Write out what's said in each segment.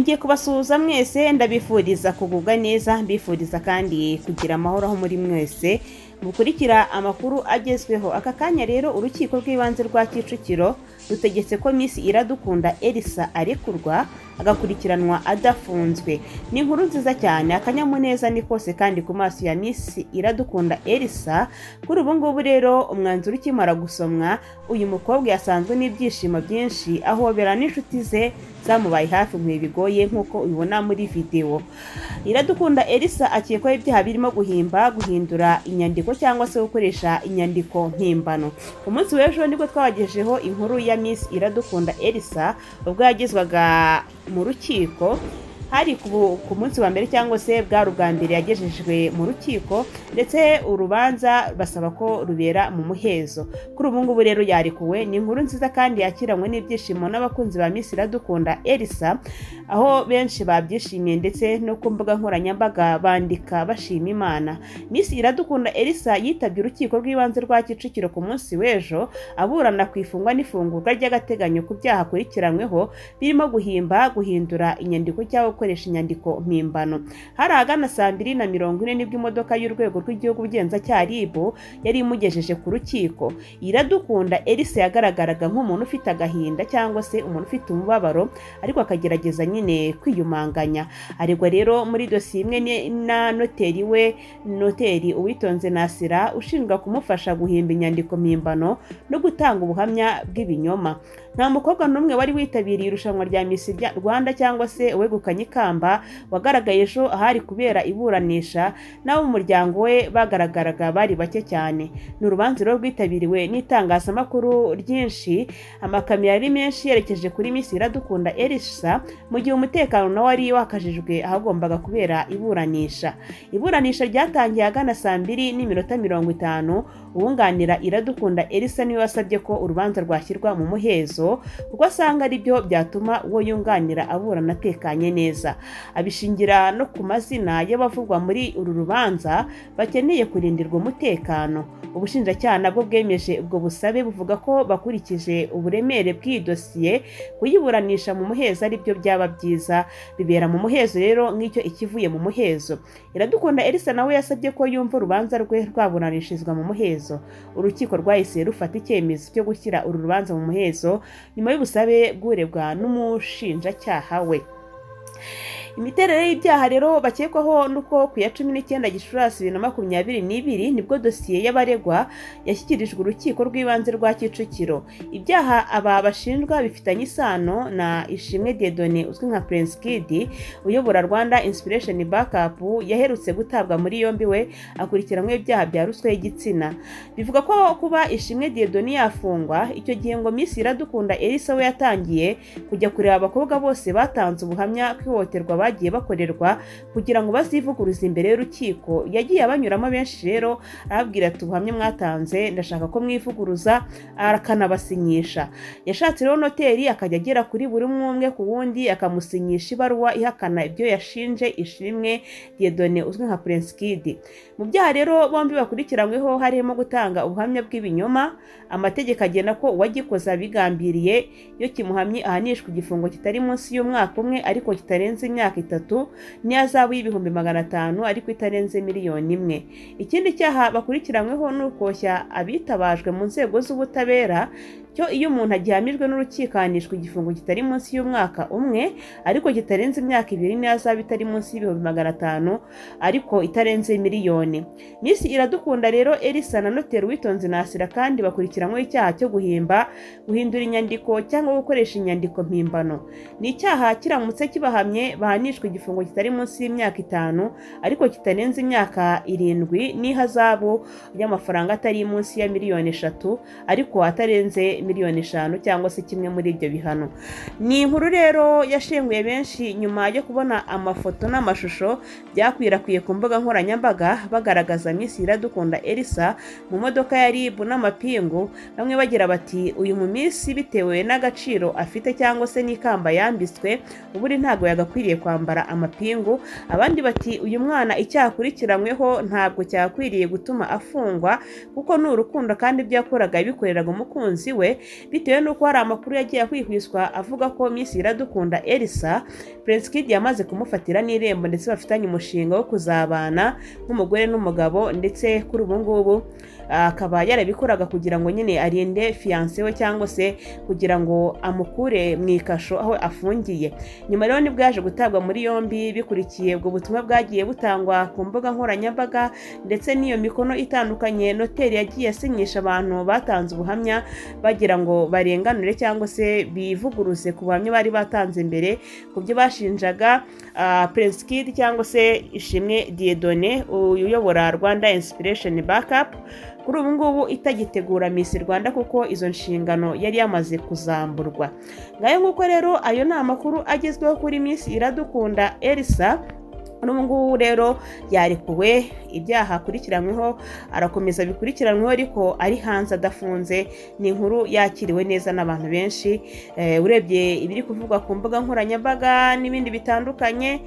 nongeye kubasuhuza mwese ndabifuriza kugubwa neza, mbifuriza kandi kugira amahoro aho muri mwese mukurikira amakuru agezweho. Aka kanya rero urukiko rw'ibanze rwa Kicukiro rutegetse ko Miss Iradukunda Elsa arekurwa agakurikiranwa adafunzwe. Ni inkuru nziza cyane, akanyamuneza ni kose kandi ku maso ya Miss Iradukunda Elsa. Kuri ubu ngubu rero umwanzuro ukimara gusomwa, uyu mukobwa yasanzwe n'ibyishimo byinshi ahobera n'inshuti ze zamubaye hafi mu bigoye nk'uko ubibona muri video. Iradukunda Elsa akekwaho ibyaha birimo guhindura inyandiko cyangwa se gukoresha inyandiko mpimbano. Umunsi w'ejo nibwo twabagejeho inkuru ya Miss Iradukunda Elsa ubwo yagezwaga mu rukiko. Hari ku munsi wa mbere cyangwa se bwa bwa mbere yagejejwe mu rukiko, ndetse urubanza basaba ko rubera mu muhezo. Kuri ubu ngubu rero yarekuwe. Ni inkuru nziza kandi yakiranywe n'ibyishimo n'abakunzi ba Miss Iradukunda Elsa, aho benshi babyishimiye ndetse no ku mbuga nkoranyambaga bandika bashima Imana. Miss Iradukunda Elsa yitabye urukiko rw'ibanze rwa Kicukiro ku munsi w'ejo aburana ku ifungwa n'ifungurwa ry'agateganyo ku byaha akurikiranyweho birimo guhindura inyandiko cyangwa gukoresha inyandiko mpimbano. Hari ahagana saa 2:40 nibwo imodoka y'urwego rw'igihugu bugenzacyaha RIB yari imugejeje ku rukiko. Iradukunda Elsa yagaragaraga nk'umuntu ufite agahinda cyangwa se umuntu ufite umubabaro, ariko akagerageza nyine kwiyumanganya. Aregwa rero muri dosiye imwe na noteri Uwitonze Nasira ushinjwa kumufasha guhimba inyandiko mpimbano no gutanga ubuhamya bw'ibinyoma. Nta mukobwa n'umwe wari witabiriye irushanwa rya Miss Rwanda cyangwa se uwegukanye ikamba wagaragaye ejo ahari kubera iburanisha, nawe umuryango we bagaragaraga bari bake cyane. Ni urubanza rwitabiriwe n'itangazamakuru ryinshi, amakamera ari menshi yerekeje kuri Miss Iradukunda Elsa, mu gihe umutekano nawe wari wakajijwe ahagombaga kubera iburanisha. Iburanisha ryatangiye agana saa 2:50. Uwunganira Iradukunda Elsa niwe wasabye ko urubanza rwashyirwa mu muhezo kuko asanga ari byo byatuma uwo yunganira aburana atekanye neza. Abishingira no ku mazina y'abavugwa muri uru rubanza bakeneye kurindirwa umutekano. Ubushinjacyaha nabwo bwemeje ubwo busabe buvuga ko bakurikije uburemere bw'iyi dosiye kuyiburanisha mu muhezo ari byo byaba byiza. Bibera mu muhezo rero nk'icyo ikivuye mu muhezo. Iradukunda Elsa nawe yasabye ko yumva urubanza rwe rwaburanishirizwa mu muhezo. Urukiko rwahise rufata icyemezo cyo gushyira uru rubanza mu muhezo nyuma y'ubusabe bw'uregwa n'umushinjacyaha we. Imiterere y'ibyaha rero bakekwaho nuko ku ya 19 Gicurasi 2022 nibwo dosiye y'abaregwa yashyikirijwe urukiko rw'ibanze rwa Kicukiro. Ibyaha aba bashinjwa bifitanye isano na Ishimwe Dieudonné uzwi nka Prince Kid uyobora Rwanda Inspiration Backup yaherutse gutabwa muri yombi, we akurikiranywe ibyaha bya ruswa y'igitsina. Bivuga ko kuba Ishimwe Dieudonné yafungwa icyo gihe ngo Miss Iradukunda Elsa we yatangiye kujya kureba abakobwa bose batanze ubuhamya kwihoterwa bagiye bakorerwa kugira ngo bazivuguruze imbere y'urukiko. Yagiye abanyuramo benshi rero arabwira ati ubuhamya mwatanze ndashaka ko mwivuguruza, akanabasinyisha. Yashatse rero noteri akajya agera kuri buri umwe ku wundi akamusinyisha ibaruwa ihakana ibyo yashinje Ishimwe Dieudonné uzwi nka Prince Kid. Mu byaha rero bombi bakurikiranyweho harimo gutanga ubuhamya bw'ibinyoma. Amategeko agena ko uwagikoze abigambiriye iyo kimuhamye ahanishwa igifungo kitari munsi y'umwaka umwe ariko kitarenze imyaka 3 n'ihazabu y'ibihumbi 500 ariko itarenze miliyoni 1. Ikindi cyaha bakurikiranyweho n'ukoshya abitabajwe mu nzego z'ubutabera. Cyo iyo umuntu agihamijwe n'urukiko ahanishwa igifungo kitari munsi y'umwaka umwe ariko kitarenze imyaka 2 n'ihazabu itari munsi y'ibihumbi 500 ariko itarenze miliyoni. Miss Iradukunda rero Elsa na noteri Uwitonze Nasira kandi bakurikiranyweho icyaha cyo guhindura inyandiko cyangwa gukoresha inyandiko mpimbano. Ni icyaha kiramutse kibahamye bahanishwa igifungo kitari munsi y'imyaka 5 ariko kitarenze imyaka 7 n'ihazabu y'amafaranga atari munsi ya miliyoni 3 ariko atarenze miliyoni 5 cyangwa se kimwe muri ibyo bihano. Ni inkuru rero yashenguye benshi nyuma yo kubona amafoto n'amashusho byakwirakwiye ku mbuga nkoranyambaga bagaragaza Miss Iradukunda Elsa mu modoka ya RIB n'amapingu. Bamwe bagira bati uyu mu Miss bitewe n'agaciro afite cyangwa se n'ikamba yambitswe uburi ntago yagakwiriye kwambara amapingu. Abandi bati uyu mwana icyakurikiranyweho ntabwo cyakwiriye gutuma afungwa kuko ni urukundo kandi ibyo yakoraga bikoreraga umukunzi we yaje bitewe n'uko hari amakuru yagiye akwihwiswa avuga ko Miss Iradukunda Elsa Prince Kid yamaze kumufatira n'irembo ndetse bafitanye umushinga wo kuzabana nk'umugore n'umugabo, ndetse kuri ubu ngubu akaba yarabikoraga kugira ngo nyine arinde fiancé we cyangwa se kugira ngo amukure mu ikasho aho afungiye. Nyuma rero nibwo yaje gutabwa muri yombi bikurikiye ubwo butumwa bwagiye butangwa ku mbuga nkoranyambaga ndetse n'iyo mikono itandukanye noteri yagiye asinyisha abantu batanze ubuhamya bagira ngo barenganure cyangwa se bivuguruze ku buhamya bari batanze mbere ku byo bashinjaga Prince Kid cyangwa se Ishimwe Dieudonné uyobora Rwanda Inspiration Backup kuri ubu ngubu itagitegura Miss Rwanda kuko izo nshingano yari yamaze kuzamburwa. Ngayo nguko rero ayo ni amakuru agezweho kuri Miss Iradukunda Elsa. N'ubu ngubu rero yarekuwe, ibyaha akurikiranyweho arakomeza bikurikiranweho ariko ari hanze adafunze. Ni inkuru yakiriwe neza n'abantu benshi, urebye ibiri kuvugwa ku mbuga nkoranyambaga n'ibindi bitandukanye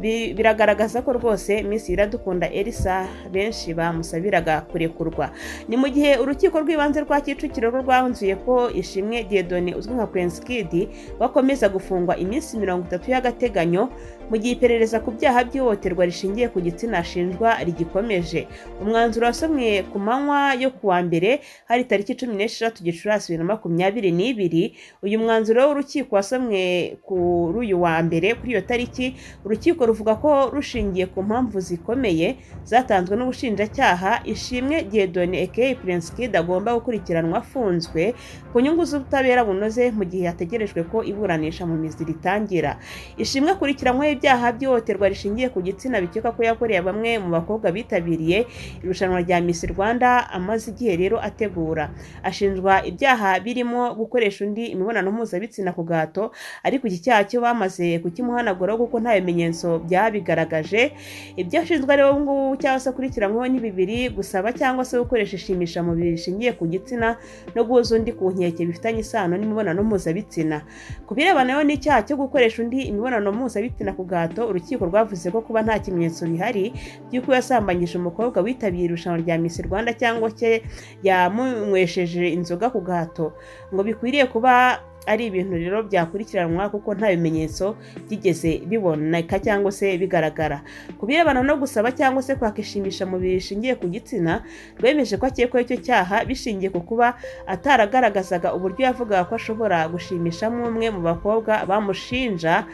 biragaragaza ko rwose Miss Iradukunda Elsa benshi bamusabiraga kurekurwa. Ni mu gihe urukiko rw'ibanze rwa Kicukiro rwanzuye ko Ishimwe Dieudonné uzwi nka Prince Kid bakomeza gufungwa iminsi 30 y'agateganyo mu gihe iperereza ku byaha by'ihohoterwa rishingiye ku gitsina ashinjwa rigikomeje. Umwanzuro wasomwe ku manywa yo kuwa mbere hari tariki 16 Gicurasi 2022. Uyu mwanzuro w'urukiko wasomwe kuri uyu wa mbere kuri iyo tariki. Urukiko ruvuga ko rushingiye ku mpamvu zikomeye zatanzwe n'ubushinjacyaha Ishimwe Dieudonné aka Prince Kid agomba gukurikiranwa afunzwe ku nyungu z'ubutabera bunoze mu gihe hategerejwe ko iburanisha mu mizi ritangira. Ishimwe akurikiranyweho ibyaha by'ihohoterwa rishingiye ku gitsina bikeka ko yakoreye bamwe mu bakobwa bitabiriye irushanwa rya Miss Rwanda amaze igihe rero ategura. Ashinjwa ibyaha birimo gukoresha undi imibonano mpuzabitsina ku gahato, ariko iki cyaha cyo bamaze kukimuhanagura kuko nta bimenyetso byabigaragaje. Ibyo ashinjwa rero ngubu cyangwa se akurikiranyweho ni bibiri: gusaba cyangwa se gukoresha ishimishamubiri rishingiye ku gitsina no guhuza undi ku nkeke bifitanye isano n'imibonano mpuzabitsina. Ku birebana n'icyaha cyo gukoresha undi imibonano mpuzabitsina ku gahato, urukiko rwavuze ko kuba nta kimenyetso bihari by'uko yasambanyije umukobwa witabiriye irushanwa rya Miss Rwanda cyangwa se yamunywesheje inzoga ku gahato ngo bikwiriye kuba ari ibintu rero byakurikiranwa kuko nta bimenyetso byigeze biboneka cyangwa se bigaragara. Ku birebana no gusaba cyangwa se kwakishimisha mu bishingiye ku gitsina, rwemeje ko akekwaho icyo cyaha bishingiye ku kuba ataragaragazaga uburyo yavugaga ko ashobora gushimishamo umwe mu bakobwa bamushinja.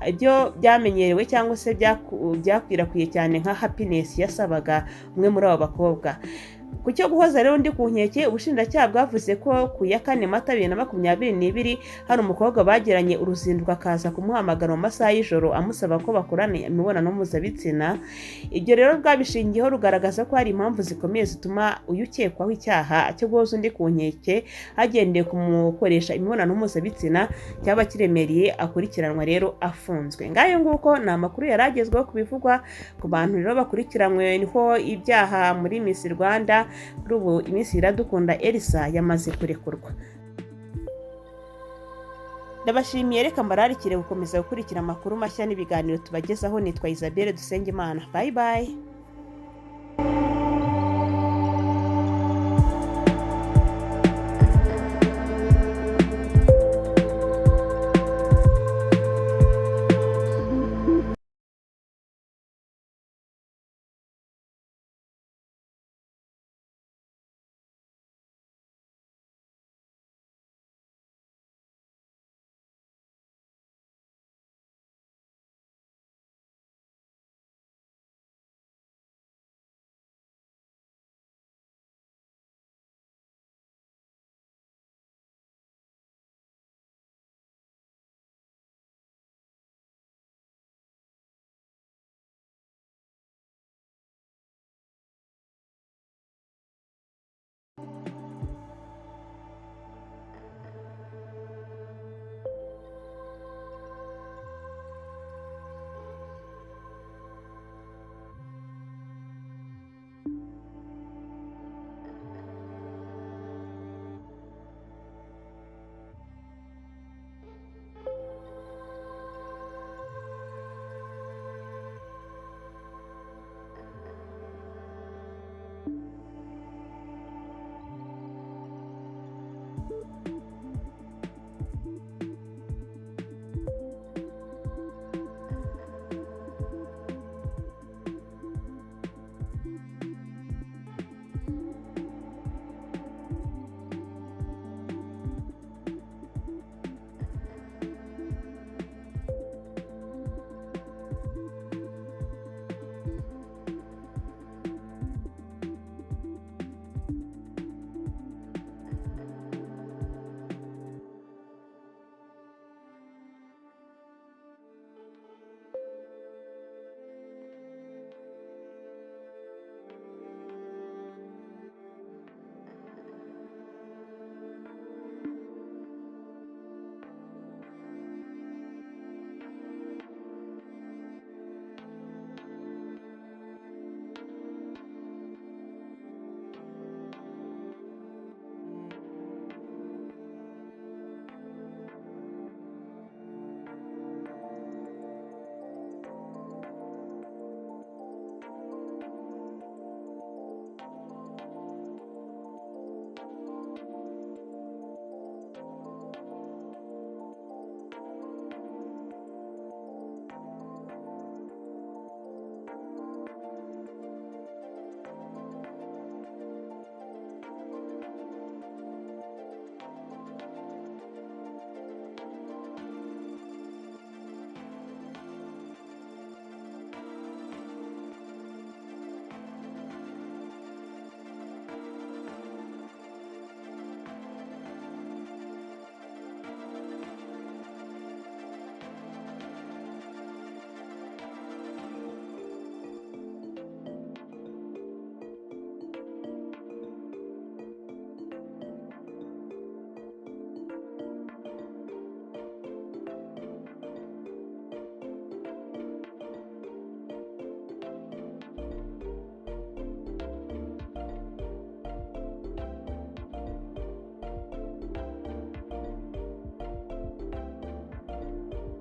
Ibyo byamenyerewe cyangwa se byakwirakwiye cyane nka happiness yasabaga umwe muri abo bakobwa. Ku cyo guhoza rero undi ku nkeke, ubushinjacyaha bwavuze ko ku ya 4 Mata 2022 hari umukobwa bagiranye uruzinduko akaza kumuhamagara mu masaha y'ijoro amusaba ko bakorana imibonano mpuzabitsina. Ibyo rero bwabishingiyeho rugaragaza ko hari impamvu zikomeye zituma uyu ukekwaho icyaha cyo guhoza undi ku nkeke hagendeye kumukoresha imibonano mpuzabitsina cyaba kiremereye akurikiranwa rero afunzwe. Ngayo nguko ni amakuru yaragezweho ku bivugwa ku bantu rero bakurikiranywe niho ibyaha muri Miss Rwanda. Kuri ubu Miss Iradukunda Elsa yamaze kurekurwa. Ndabashimiye, reka mbararikire gukomeza gukurikira amakuru mashya n'ibiganiro tubagezaho. Nitwa Isabelle Dusengimana. Bye bye.